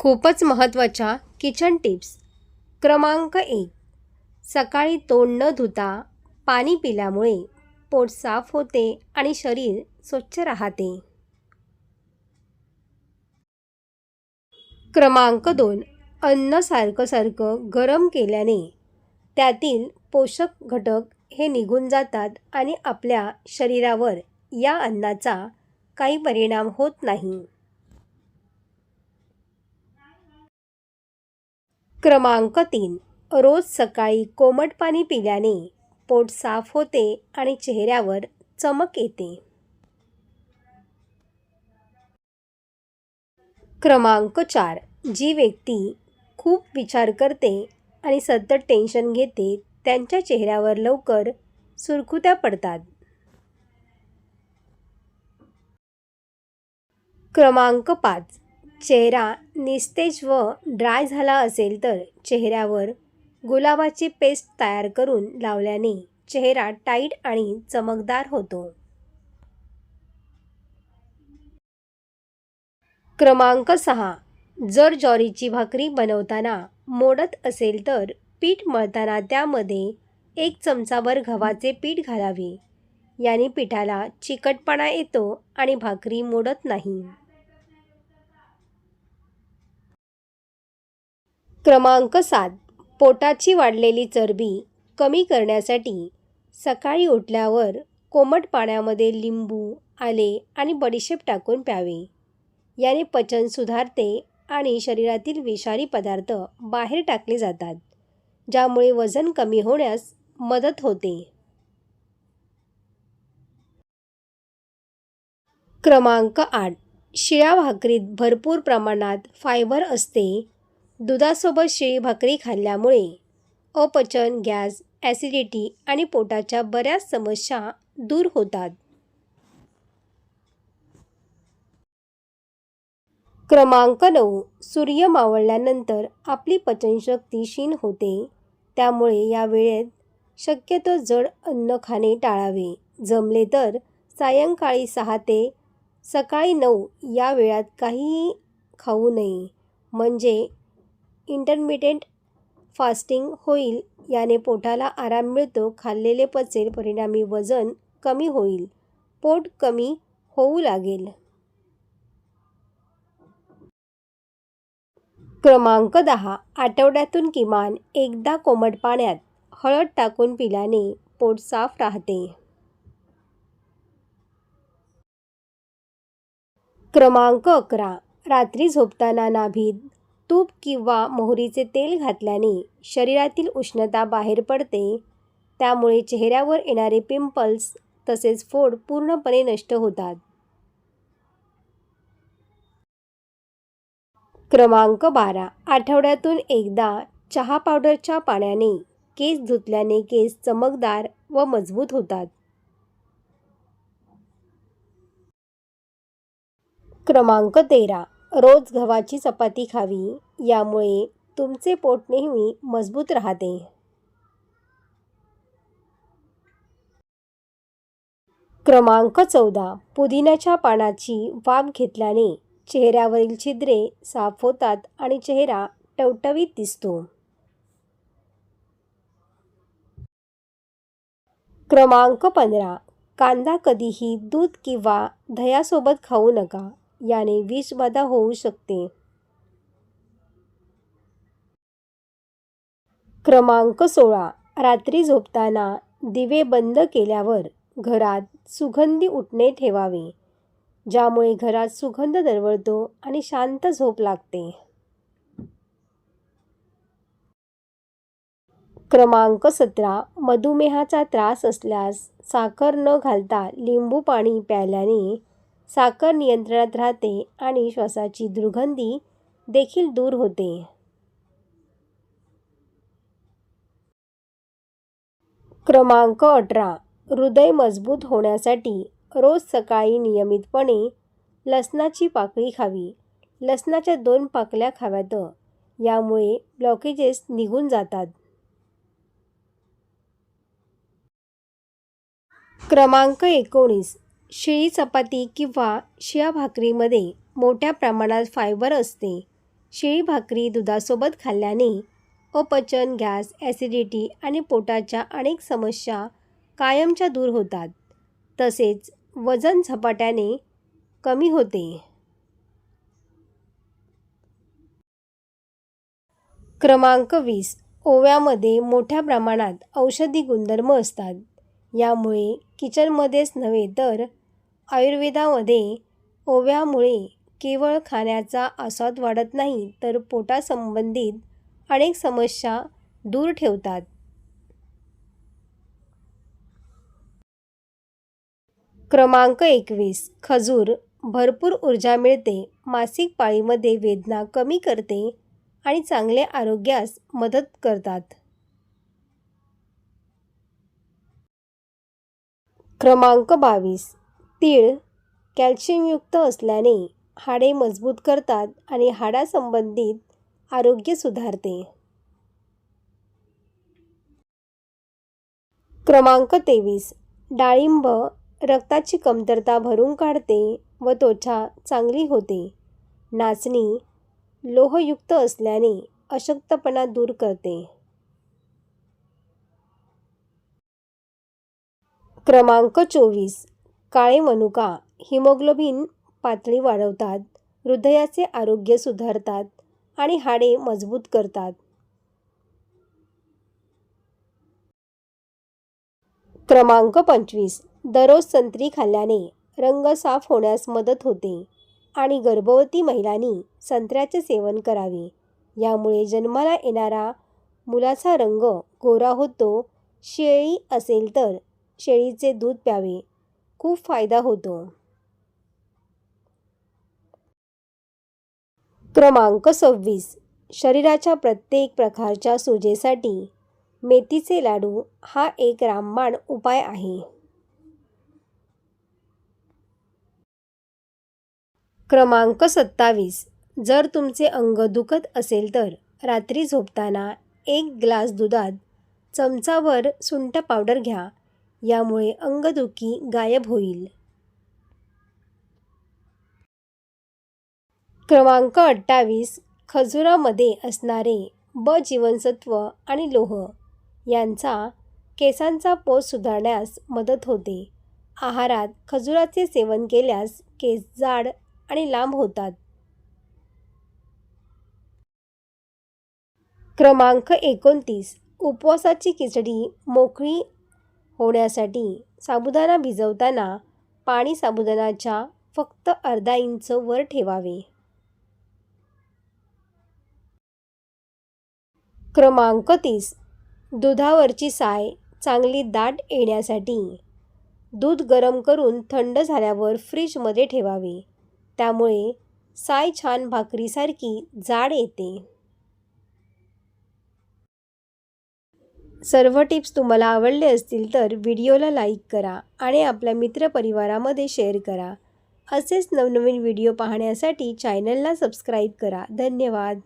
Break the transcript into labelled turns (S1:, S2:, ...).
S1: खूपच महत्त्वाच्या kitchen tips. क्रमांक 1. सकाळी तोंड न धुता पाणी पिल्यामुळे पोट साफ होते आणि शरीर स्वच्छ राहते. क्रमांक 2. अन्न सारखं गरम केल्याने त्यातील पोषक घटक हे निघून जातात आणि आपल्या शरीरावर या अन्नाचा काही परिणाम होत नाही. क्रमांक 3. रोज सकाळी कोमट पाणी पिल्याने पोट साफ होते आणि चेहऱ्यावर चमक येते. क्रमांक 4. जी व्यक्ती खूप विचार करते आणि सतत टेन्शन घेते त्यांच्या चेहऱ्यावर लवकर सुरकुत्या पडतात. क्रमांक 5. चेहरा निस्तेज व ड्राय झाला असेल तर चेहऱ्यावर गुलाबाची पेस्ट तयार करून लावल्याने चेहरा टाईट आणि चमकदार होतो. क्रमांक 6. जर ज्वारीची भाकरी बनवताना मोडत असेल तर पीठ मळताना त्यामध्ये 1 चमचाभर गव्हाचे पीठ घालावे. याने पिठाला चिकटपणा येतो आणि भाकरी मोडत नाही. क्रमांक 7. पोटाची वाढलेली चरबी कमी करण्यासाठी सकाळी उठल्यावर कोमट पाण्यामध्ये लिंबू, आले आणि बडीशेप टाकून प्यावे. याने पचन सुधारते आणि शरीरातील विषारी पदार्थ बाहेर टाकले जातात, ज्यामुळे वजन कमी होण्यास मदत होते. क्रमांक 8. शिळ्या भाकरीत भरपूर प्रमाणात फायबर असते. दुधासोबत शिळी भाकरी खाल्ल्यामुळे अपचन, गॅस, ॲसिडिटी आणि पोटाच्या बऱ्याच समस्या दूर होतात. क्रमांक 9. सूर्य मावळल्यानंतर आपली पचनशक्ती क्षीण होते. त्यामुळे या वेळेत शक्यतो जड अन्न खाणे टाळावे. जमले तर सायंकाळी 6 ते सकाळी 9 या वेळात काहीही खाऊ नये, म्हणजे इंटरमिटेंट फास्टिंग होईल. याने पोटाला आराम मिळतो, खाल्लेले पचेल, परिणामी वजन कमी होईल, पोट कमी होऊ लागेल. क्रमांक 10. आठवड्यातून किमान एकदा कोमट पाण्यात हळद टाकून पिल्याने पोट साफ राहते. क्रमांक 11. रात्री झोपताना नाभीत तूप किंवा मोहरीचे तेल घातल्याने शरीरातील उष्णता बाहेर पडते. त्यामुळे चेहऱ्यावर येणारे पिंपल्स तसेच फोड पूर्णपणे नष्ट होतात. क्रमांक 12. आठवड्यातून एकदा चहा पावडरच्या पाण्याने केस धुतल्याने केस चमकदार व मजबूत होतात. क्रमांक 13. रोज गव्हाची चपाती खावी. यामुळे तुमचे पोट नेहमी मजबूत राहते. क्रमांक 14. पुदिन्याच्या पानाची वाफ घेतल्याने चेहऱ्यावरील छिद्रे साफ होतात आणि चेहरा टवटवीत दिसतो. क्रमांक 15. कांदा कधीही दूध किंवा दह्यासोबत खाऊ नका. याने विषबाधा होऊ शकते. क्रमांक 16. रात्री झोपताना दिवे बंद केल्यावर घरात सुगंधी उटणे ठेवावे, ज्यामुळे घरात सुगंध दरवळतो आणि शांत झोप लागते. क्रमांक 17. मधुमेहाचा त्रास असल्यास साखर न घालता लिंबू पाणी प्यायल्याने साखर नियंत्रणात राहते आणि श्वासाची दुर्गंधी देखील दूर होते. क्रमांक 18. हृदय मजबूत होण्यासाठी रोज सकाळी नियमितपणे लसणाची पाकळी खावी. लसणाच्या 2 पाकळ्या खाव्यात. यामुळे ब्लॉकेजेस निघून जातात. क्रमांक 19. शिळी चपाती किंवा शिळ्या भाकरीमध्ये मोठ्या प्रमाणात फायबर असते. शिळी भाकरी दुधासोबत खाल्ल्याने अपचन, गॅस, ॲसिडिटी आणि पोटाच्या अनेक समस्या कायमच्या दूर होतात. तसेच वजन झपाट्याने कमी होते. क्रमांक 20. ओव्यामध्ये मोठ्या प्रमाणात औषधी गुणधर्म असतात. यामुळे किचनमध्येच नव्हे तर आयुर्वेदामध्ये ओव्यामुळे केवळ खाण्याचा आस्वाद वाढत नाही तर पोटासंबंधित अनेक समस्या दूर ठेवतात. क्रमांक 21. खजूर भरपूर ऊर्जा मिळते, मासिक पाळीमध्ये वेदना कमी करते आणि चांगले आरोग्यास मदत करतात. क्रमांक 22. तीळ कॅल्शियमयुक्त असल्याने हाडे मजबूत करतात आणि हाडासंबंधित आरोग्य सुधारते. क्रमांक 23. डाळिंब रक्ताची कमतरता भरून काढते व त्वचा चांगली होते. नाचणी लोहयुक्त असल्याने अशक्तपणा दूर करते. क्रमांक 24. काळे मनुका हिमोग्लोबिन पातळी वाढवतात, हृदयाचे आरोग्य सुधारतात आणि हाडे मजबूत करतात. क्रमांक 25. दररोज संत्री खाल्ल्याने रंग साफ होण्यास मदत होते आणि गर्भवती महिलांनी संत्र्याचे सेवन करावे. यामुळे जन्माला येणारा मुलाचा रंग गोरा होतो. शेळी असेल तर शेळीचे दूध प्यावे, खूप फायदा होतो. क्रमांक 26. शरीराच्या प्रत्येक प्रकारच्या सुजेसाठी मेथीचे लाडू हा एक रामबाण उपाय आहे. क्रमांक 27. जर तुमचे अंग दुखत असेल तर रात्री झोपताना 1 ग्लास दुधात चमचाभर सुंठ पावडर घ्या. यामुळे अंगदुखी गायब होईल. क्रमांक 28. खजुरामध्ये असणारे ब जीवनसत्व आणि लोह यांचा केसांचा पोत सुधारण्यास मदत होते. आहारात खजुराचे सेवन केल्यास केस जाड आणि लांब होतात. क्रमांक 29. उपवासाची खिचडी मोकळी होण्यासाठी साबुदाणा भिजवताना पाणी साबुदाण्याच्या फक्त अर्धा इंच वर ठेवावे. क्रमांक 30. दुधावरची साय चांगली दाट येण्यासाठी दूध गरम करून थंड झाल्यावर फ्रीजमध्ये ठेवावे. त्यामुळे साय छान भाकरीसारखी जाड येते. सर्व टिप्स तुम्हाला आवडले असतील तर व्हिडिओला लाईक करा आणि आपल्या मित्रपरिवारामध्ये शेअर करा. असेच नवनवीन व्हिडिओ पाहण्यासाठी चॅनलला सबस्क्राईब करा. धन्यवाद.